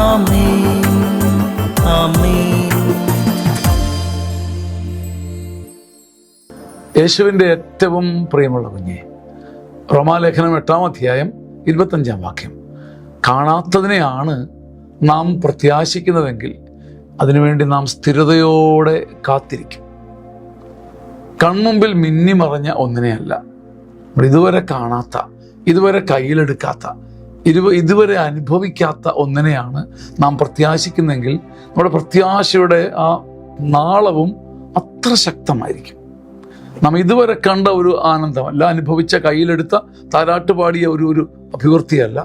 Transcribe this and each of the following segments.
ആമേൻ ആമേൻ. യേശുവിൻ്റെ ഏറ്റവും പ്രിയമുള്ള കുഞ്ഞെ, റോമാലേഖനം 8-ാം അധ്യായം 25-ാം വാക്യം, കാണാത്തതിനെയാണ് നാം പ്രത്യാശിക്കുന്നതെങ്കിൽ അതിനുവേണ്ടി നാം സ്ഥിരതയോടെ കാത്തിരിക്കും. കൺമുമ്പിൽ മിന്നിമറഞ്ഞ ഒന്നിനെയല്ല, ഇതുവരെ കാണാത്ത, ഇതുവരെ കയ്യിലെടുക്കാത്ത, ഇതുവരെ അനുഭവിക്കാത്ത ഒന്നിനെയാണ് നാം പ്രത്യാശിക്കുന്നെങ്കിൽ നമ്മുടെ പ്രത്യാശയുടെ ആ നാളവും അത്ര ശക്തമായിരിക്കും. നാം ഇതുവരെ കണ്ട ഒരു ആനന്ദമല്ല, അനുഭവിച്ച, കയ്യിലെടുത്ത, താരാട്ട് പാടിയ ഒരു അഭിവൃദ്ധിയല്ല,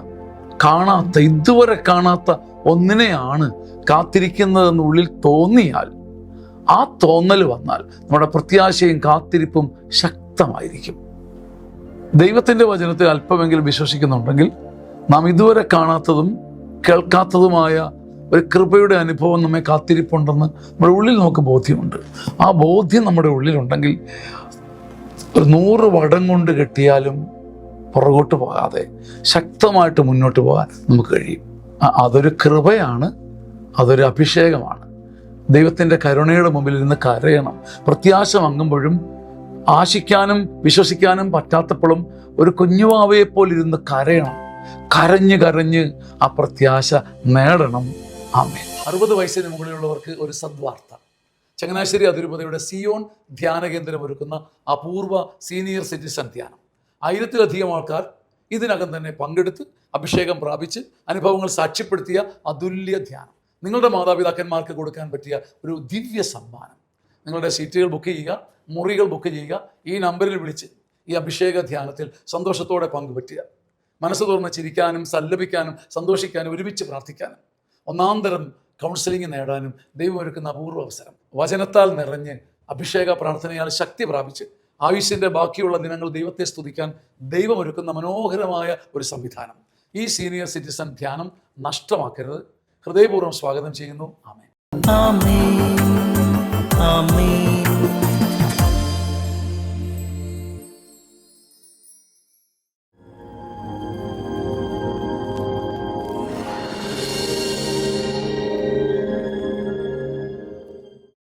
കാണാത്ത, ഇതുവരെ കാണാത്ത ഒന്നിനെയാണ് കാത്തിരിക്കുന്നതെന്ന് ഉള്ളിൽ തോന്നിയാൽ, ആ തോന്നൽ വന്നാൽ നമ്മുടെ പ്രത്യാശയും കാത്തിരിപ്പും ശക്തമായിരിക്കും. ദൈവത്തിൻ്റെ വചനത്തിൽ അല്പമെങ്കിലും വിശ്വസിക്കുന്നുണ്ടെങ്കിൽ നാം ഇതുവരെ കാണാത്തതും കേൾക്കാത്തതുമായ ഒരു കൃപയുടെ അനുഭവം നമ്മെ കാത്തിരിപ്പുണ്ടെന്ന് നമ്മുടെ ഉള്ളിൽ നമുക്ക് ബോധ്യമുണ്ട്. ആ ബോധ്യം നമ്മുടെ ഉള്ളിലുണ്ടെങ്കിൽ ഒരു 100 വടം കൊണ്ട് കെട്ടിയാലും പുറകോട്ട് പോകാതെ ശക്തമായിട്ട് മുന്നോട്ട് പോകാൻ നമുക്ക് കഴിയും. അതൊരു കൃപയാണ്, അതൊരു അഭിഷേകമാണ്. ദൈവത്തിൻ്റെ കരുണയുടെ മുമ്പിൽ ഇരുന്ന് കരയണം. പ്രത്യാശ മങ്ങുമ്പോഴും ആശിക്കാനും വിശ്വസിക്കാനും പറ്റാത്തപ്പോഴും ഒരു കുഞ്ഞുവാവയെപ്പോലെ ഇരുന്ന് കരയണം. കരഞ്ഞ് കരഞ്ഞ് ആ പ്രത്യാശ നേടണം. ആമേൻ. 60 വയസ്സിന് മുകളിലുള്ളവർക്ക് ഒരു സദ്വാർത്ത. ചങ്ങനാശ്ശേരി അതിരൂപതയുടെ സിയോൺ ധ്യാന കേന്ദ്രം ഒരുക്കുന്ന അപൂർവ സീനിയർ സിറ്റിസൺ ധ്യാനം. 1000-ലധികം ആൾക്കാർ ഇതിനകം തന്നെ പങ്കെടുത്ത് അഭിഷേകം പ്രാപിച്ച് അനുഭവങ്ങൾ സാക്ഷ്യപ്പെടുത്തിയ അതുല്യ ധ്യാനം. നിങ്ങളുടെ മാതാപിതാക്കന്മാർക്ക് കൊടുക്കാൻ പറ്റിയ ഒരു ദിവ്യ സമ്മാനം. നിങ്ങളുടെ സീറ്റുകൾ ബുക്ക് ചെയ്യുക, മുറികൾ ബുക്ക് ചെയ്യുക, ഈ നമ്പറിൽ വിളിച്ച് ഈ അഭിഷേക ധ്യാനത്തിൽ സന്തോഷത്തോടെ പങ്കുപറ്റുക. മനസ്സ് തുറന്ന് ചിരിക്കാനും സല്ലപിക്കാനും സന്തോഷിക്കാനും ഒരുമിച്ച് പ്രാർത്ഥിക്കാനും ഒന്നാന്തരം കൗൺസിലിംഗ് നേടാനും ദൈവം ഒരുക്കുന്ന അപൂർവ അവസരം. വചനത്താൽ നിറഞ്ഞ് അഭിഷേക പ്രാർത്ഥനയാൽ ശക്തി പ്രാപിച്ച് ആയുസ്സിൻ്റെ ബാക്കിയുള്ള ദിനങ്ങൾ ദൈവത്തെ സ്തുതിക്കാൻ ദൈവം ഒരുക്കുന്ന മനോഹരമായ ഒരു സംവിധാനം. ഈ സീനിയർ സിറ്റിസൺ ധ്യാനം നഷ്ടമാക്കരുത്. ഹൃദയപൂർവ്വം സ്വാഗതം ചെയ്യുന്നു. ആമേൻ. ആമേൻ ആമേൻ.